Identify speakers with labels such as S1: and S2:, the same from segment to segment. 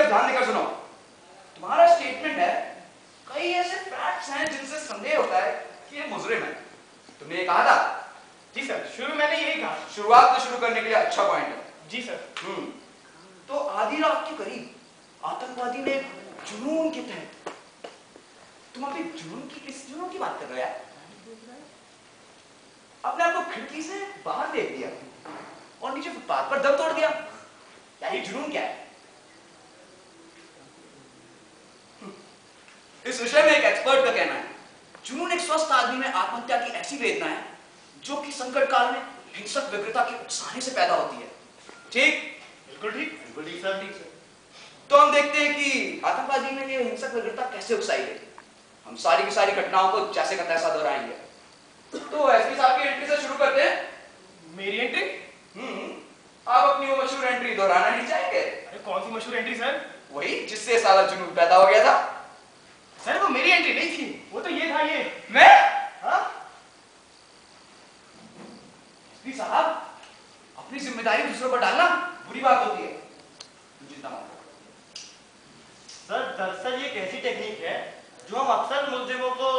S1: अब ध्यान देकर सुनो। तुम्हारा स्टेटमेंट है कई ऐसे फैक्ट्स हैं जिनसे संदेह होता है कि ये मुजरिम है। तुमने ये कहा था?
S2: जी सर, शुरू मैंने यही कहा।
S1: शुरुआत तो शुरू करने के लिए अच्छा पॉइंट है।
S2: जी सर।
S1: तो आधी रात के करीब आतंकवादी ने जुनून के तहत, तुम अभी जुनून की किस जुनून की बात कर रहे हो यार? अपने आपको खिड़की से बाहर देख दिया और नीचे फुटपाथ पर दम तोड़ दिया। यार ये जुनून क्या है? इस विषय में एक एक्सपर्ट का कहना है जुनून एक स्वस्थ आदमी में आत्महत्या की ऐसी वेदना है जो कि संकट काल में हिंसक व्यग्रता के उकसाने से पैदा होती है। ठीक?
S2: बिल्कुल ठीक।
S1: बिल्कुल ठीक सर, ठीक सर। तो हम देखते हैं कि आतंकवादी ने ये हिंसक व्यग्रता कैसे उकसाई है। हम सारी की सारी घटनाओं को जैसे का तैसा दोहराएंगे। तो एसपी साहब की एंट्री से शुरू करते हैं।
S2: मेरी एंट्री?
S1: आप अपनी वो मशहूर एंट्री दोहराना नहीं चाहेंगे?
S2: अरे कौन सी मशहूर एंट्री सर?
S1: वही जिससे साला जुनून पैदा हो गया था।
S2: सर वो मेरी एंट्री नहीं थी, वो तो ये था ये।
S1: मैं?
S2: हाँ?
S1: एसपी साहब, अपनी जिम्मेदारी दूसरों पर डालना बुरी बात होती है। चिंता मत करो।
S3: सर दरअसल ये एक ऐसी टेक्निक है जो हम अक्सर मुलजिमों को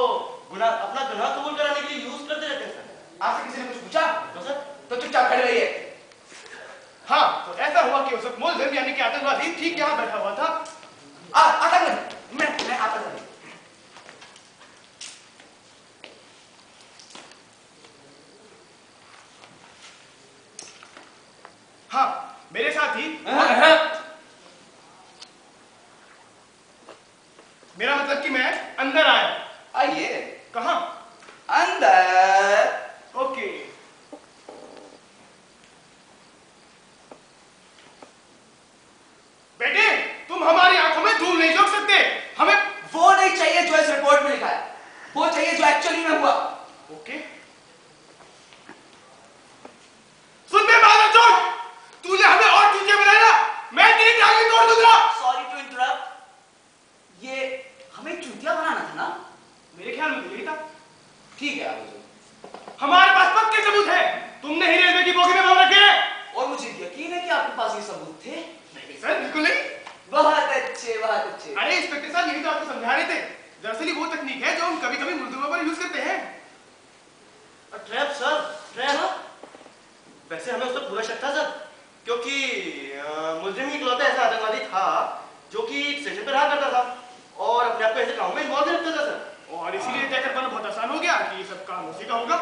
S3: अपना गुनाह कबूल कराने के लिए यूज करते रहते हैं सर।
S1: आपसे किसी ने कुछ पूछा?
S3: तो सर?
S1: तो चुपचाप खड़े रहिए।
S2: हाँ, तो ऐसा हुआ कि उस वक्त मुलजिम यानी कि आतंकवादी ठीक यहाँ बैठा हुआ था।
S1: मैं आता था।
S2: हाँ, मेरे साथ ही मेरा मतलब कि मैं अंदर आया।
S1: आइए।
S2: कहाँ?
S1: अंदर।
S2: ओके। बेटे, तुम हमारी आंखों में धूल नहीं झोंक सकते। हमें
S1: वो नहीं चाहिए जो इस रिपोर्ट में लिखा है, वो चाहिए जो एक्चुअली में हुआ।
S2: ओके। सुन बे मादर चोद, तूने हमें और चूतिया बनाया, मैं तेरी टांगें तोड़ दूंगा।
S1: Sorry to interrupt. ये हमें चूतिया बनाना था ना?
S2: मेरे ख्याल में यही था।
S1: ठीक है आप
S2: हमारे पास पक्के सबूत है। तुमने ही रेलवे की बोगी में बम रखे हैं।
S1: और मुझे यकीन है कि आपके पास ये सबूत थे।
S2: नहीं सर, बिल्कुल नहीं।
S1: बहुत अच्छे, बहुत अच्छे।
S2: अरे इंस्पेक्टर साहब, यही तो आपको समझा रहे थे। दरअसल वो तकनीक है जो हम कभी-कभी मुलजिमों पर यूज करते हैं।
S3: Trap sir, trap. वैसे हमें उस पर पूरा शक था सर, क्योंकि मुलजिम ही इकलौता ऐसा आतंकवादी था जो कि स्टेशन पर रहा करता था और अपने आप को ऐसे कामों में इन्वॉल्व रखता था सर।
S2: और इसीलिए तय कर पाना बहुत आसान हो गया कि ये सब काम उसी का होगा।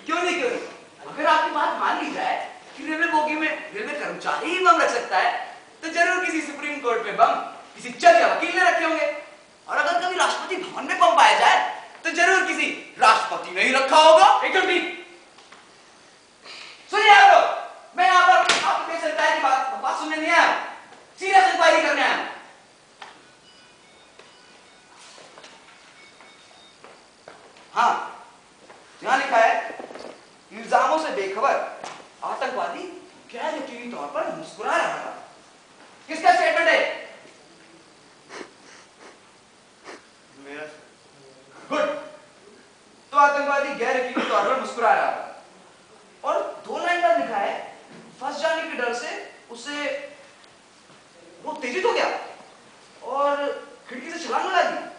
S1: क्यों नहीं, क्यों नहीं? अगर आपकी बात मान ली जाए कि रेलवे बोगी में रेलवे कर्मचारी ही बम रख सकता है, तो जरूर किसी सुप्रीम कोर्ट में बम किसी जज या वकील ने रखे होंगे। और अगर कभी राष्ट्रपति भवन में बम पाया जाए तो जरूर किसी राष्ट्रपति ने ही रखा होगा। एकदम ठीक। सुनिए आप लोग, मैं यहाँ पर आपके सरकार की बात सुनने नहीं आया, सीरियस इंक्वायरी करने आया। हाँ, यहाँ लिखा है इल्जामों से बेखबर आतंकवादी गैर यकीनी तौर पर मुस्कुरा रहा था। किसका स्टेटमेंट है?
S3: मेरा।
S1: गुड। तो आतंकवादी गैर यकीनी तौर पर मुस्कुरा रहा था और 2 लाइन बाद लिखा है फंस जाने के डर से उसे वो उत्तेजित हो गया और खिड़की से छलांग लगा दी।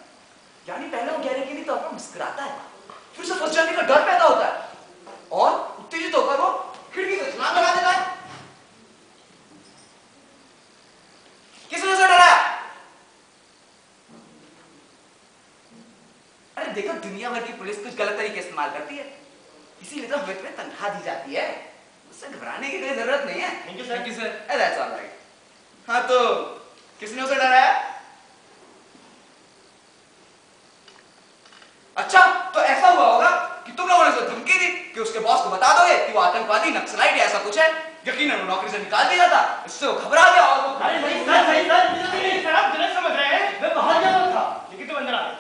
S1: यानी पहले वो गैर यकीनी तौर पर मुस्कुराता है, फिर से फंस जाने का डर पैदा होता है और उत्तेजित होकर वो खिड़की से छलांग लगा देता है। किसने उसे डराया? अरे देखो, दुनिया भर की पुलिस कुछ गलत तरीके इस्तेमाल करती है, इसीलिए तो वित्त में तनख्वाह दी जाती है। उससे घबराने की कोई जरूरत नहीं है।
S3: Thank you sir.
S1: That's all right. हाँ, तो किसने उसे डराया? अच्छा, तो ऐसा हुआ होगा कि तुम लोगों ने उसे धमकी दी कि उसके बॉस को बता दोगे कि वो आतंकवादी, नक्सलाइट या ऐसा कुछ है। यकीनन वो नौकरी से निकाल दिया था, इससे वो घबरा गया और वो
S3: अरे नहीं सर, सही सर,
S2: आप गलत समझ रहे हैं।
S3: मैं बाहर जा रहा था
S2: लेकिन तुम अंदर आ गए।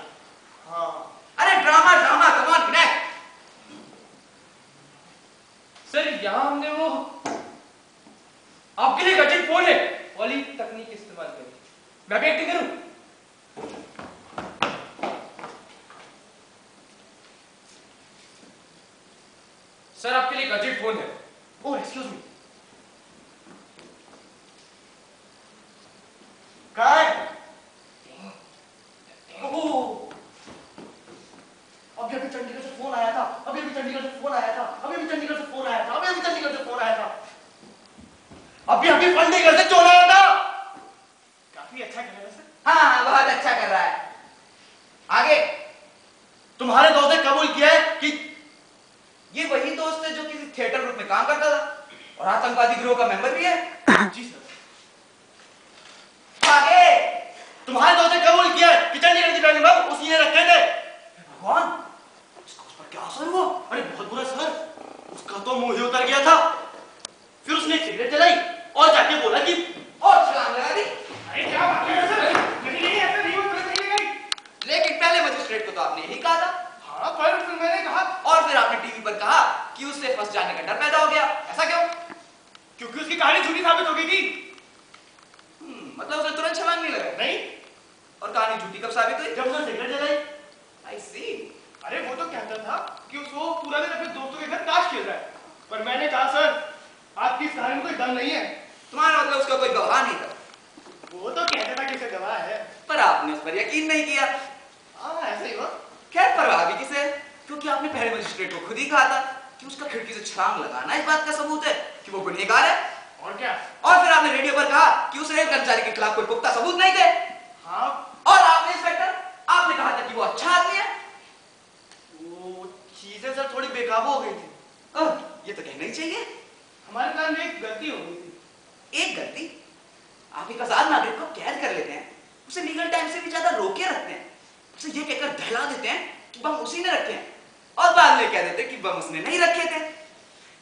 S3: हाँ।
S1: अरे drama drama, come on connect.
S4: Sir यहाँ हमने वो आपके लिए गठित फोन है वाली तकनीक इस्तेमाल करी। मैं भी एक्टिंग करूं? सर आपके लिए गठित फोन है।
S2: Oh excuse me.
S3: कहाँ है?
S1: काम करता था और आतंकवादी गिरोह का मेंबर भी है।
S3: जी सर।
S1: आगे
S3: तुम्हारे दोस्त ने कबूल किया कि चंडीगढ़ की पहली बम उसी ने रखे थे।
S1: भगवान, उसका उस पर क्या असर हुआ?
S3: अरे बहुत बुरा सर, उसका तो मुंह ही उतर गया था। फिर उसने एक सिगरेट जलाई और जाके बोला कि
S1: और छलांग लगा दी।
S2: अरे क्या बात है सर, नहीं नहीं ऐसा नहीं होता, नहीं गई।
S1: लेकिन पहले मजिस्ट्रेट को तो आपने यही कहा था।
S2: हाँ पर फिर मैंने कहा,
S1: और फिर आपने टीवी पर कहा कि उससे फंस जाने का डर पैदा हो गया। ऐसा क्यों?
S2: क्योंकि उसकी कहानी झूठी साबित हो गई थी।
S1: मतलब उसे तुरंत छलांग नहीं लगा।
S2: नहीं,
S1: और कहानी झूठी कब साबित हुई?
S3: जब उसने सिगरेट जलाई।
S1: आई सी।
S2: अरे वो तो कहता था कि वो पूरा दिन अपने दोस्तों के घर ताश खेल रहा है। पर मैंने कहा सर, आपकी इस कहानी में कोई दम नहीं है।
S1: तुम्हारा मतलब उसका कोई गवाह नहीं था।
S2: वो तो कहता था कि उसे गवाह है।
S1: पर आपने उस पर यकीन नहीं किया।
S2: हाँ ऐसा ही हुआ।
S1: खैर परवाह भी किसे, क्योंकि आपने पहले मजिस्ट्रेट को खुद ही कहा था कि उसका खिड़की से छलांग लगाना इस बात का सबूत है कि वो गुनहगार है।
S2: और क्या?
S1: और फिर आपने रेडियो पर कहा कि उस रेल कर्मचारी के खिलाफ कोई पुख्ता सबूत नहीं थे।
S2: हाँ,
S1: और आपने इंस्पेक्टर, आपने कहा था कि वो अच्छा आदमी है।
S3: वो चीजें सर थोड़ी बेकाबू हो गई थी।
S1: ये तो कहना ही चाहिए।
S2: हमारे प्लान में एक गलती हो गई थी।
S1: एक गलती? आप एक आजाद नागरिक को कैद कर लेते हैं, उसे लीगल टाइम से भी ज्यादा रोके रखते हैं, उसे ये कहकर दहला देते हैं कि बम उसी ने रखे हैं, और बाद में कह देते हैं कि बम उसने नहीं रखे थे।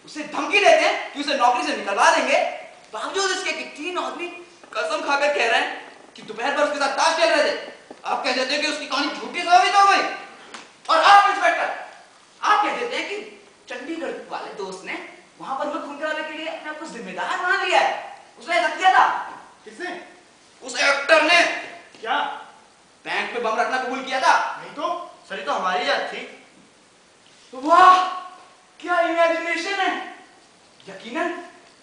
S1: उसे धमकी देते हैं कि उसे नौकरी से निकलवा देंगे, बावजूद इसके कि 3 आदमी कसम खाकर कह रहे हैं कि दोपहर भर उसके साथ ताश खेल रहे थे। आप कह देते हैं कि उसकी कहानी झूठी साबित हो गई। और आप इंस्पेक्टर, आप कह देते हैं कि चंडीगढ़ वाले दोस्त ने वहां पर बम खुलवाने के लिए अपने आप को जिम्मेदार मान लिया है। उसने ऐसा किया था।
S2: किसने?
S1: उस एक्टर ने
S2: क्या?
S1: बैंक में बम रखना कबूल किया था।
S2: नहीं तो।
S3: सर ये तो हमारी याद थी।
S1: वाह, क्या इमेजिनेशन है। यकीनन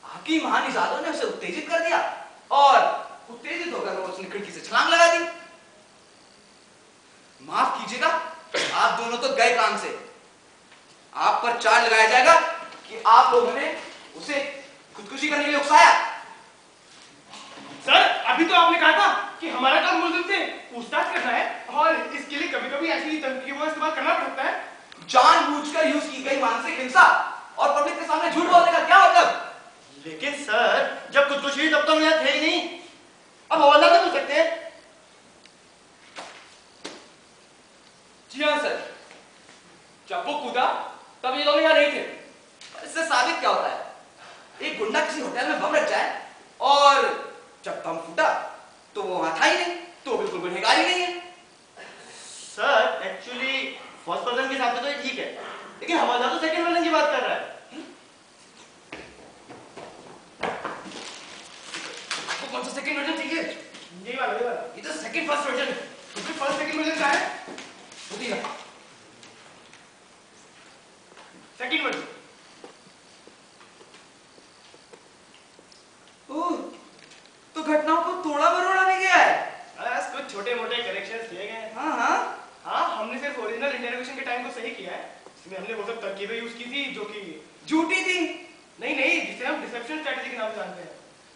S1: आपकी महान इजादों ने उसे उत्तेजित कर दिया और उत्तेजित होकर उसने खिड़की से छलांग लगा दी। माफ कीजिएगा, आप दोनों तो गए काम से। आप पर चार्ज लगाया जाएगा कि आप लोगों ने उसे खुदकुशी करने के लिए उकसाया।
S2: सर अभी तो आपने कहा था कि हमारा काम मुलजिम से पूछताछ करना है और इसके लिए कभी-कभी ऐसी तंत्रियों का इस्तेमाल करना पड़ता है।
S1: जानबूझकर यूज की गई मानसिक हिंसा और पब्लिक के सामने झूठ बोलने का क्या मतलब?
S3: लेकिन सर जब खुदकुशी हुई तब तो हम यहाँ थे ही नहीं। अब हवाला तो पूछ सकते हैं।
S4: जी हाँ सर, जब वो कूदा तब ये लोग यहाँ नहीं थे।
S1: इससे साबित क्या होता है? एक गुंडा किसी होटल में बम रख जाए और जब बम फूटा तो वो वहां था ही नहीं, तो बिल्कुल गुनहगार ही नहीं है।
S3: सर एक्चुअली फर्स्ट पर्सन के हिसाब से तो ये ठीक है, लेकिन हवाला तो सेकंड पर्सन की बात कर रहा है।
S1: आपको कौन सा सेकंड वर्जन चाहिए?
S2: यही वाला, यही वाला।
S1: ये तो सेकंड फर्स्ट वर्जन है।
S2: तो फिर फर्स्ट सेकंड वर्जन का है?
S1: होती है।
S2: Second version.
S1: ओह, तो घटनाओं को तोड़ा मरोड़ा भी गया है।
S2: बस कुछ छोटे-मोटे करेक्शंस किए गए हैं।
S1: हाँ हाँ।
S2: हाँ, हमने सिर्फ ओरिजिनल इंटरोगेशन के टाइम को सही किया है। इसमें हमने वो सब तरकीबें यूज की थी जो कि
S1: झूठी थी।
S2: नहीं, जिसे हम डिसेप्शन स्ट्रेटजी के नाम से जानते हैं।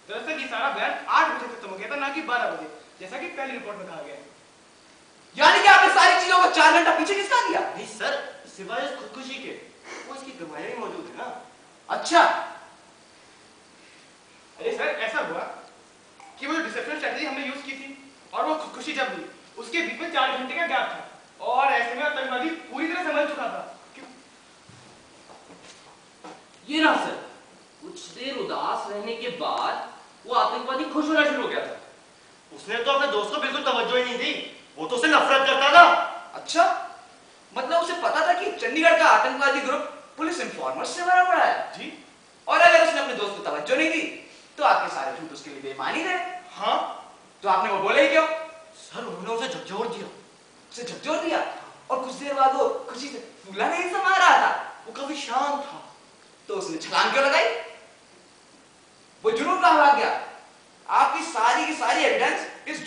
S2: दरअसल ये सारा बयान 8 बजे खत्म हो गया था, ना कि 12 बजे, जैसा कि पहली रिपोर्ट में कहा गया है।
S1: यानी कि आपने सारी चीजों को 4 घंटा पीछे खिसका दिया।
S3: नहीं सर, सिवाय उस खुदकुशी के वो इसकी गवाही भी मौजूद है ना।
S1: अच्छा,
S2: अरे सर ऐसा हुआ कि वो डिसेप्शन स्ट्रेटजी हमने यूज की थी और वो खुदकुशी जब हुई उसके बीच में 4 घंटे का गैप था और ऐसे में आतंकवादी पूरी तरह संभल चुका था।
S5: ये ना सर, कुछ देर उदास रहने के बाद वो आतंकवादी खुश होना शुरू हो गया था।
S3: उसने तो अपने दोस्त को बिल्कुल तवज्जो ही नहीं दी, वो तो उसे नफरत करता था।
S1: अच्छा, मतलब उसे पता था कि चंडीगढ़ का आतंकवादी ग्रुप पुलिस इन्फॉर्मर्स से भरा पड़ा है।
S2: जी
S1: और अगर उसने अपने दोस्त को तवज्जो नहीं दी तो आपके सारे झूठ उसके लिए बेईमानी थे।
S2: हाँ
S1: तो आपने वो बोले ही क्यों?
S3: सर उन्होंने उसे झकझोर दिया।
S1: उसे झकझोर दिया और कुछ देर बाद वो खुशी से फूला नहीं समा रहा था,
S3: वो काफी शांत था।
S1: तो उसने छलांग क्यों लगाई? वो जुनून कहां भाग गया? आपकी सारी की सारी एविडेंस इस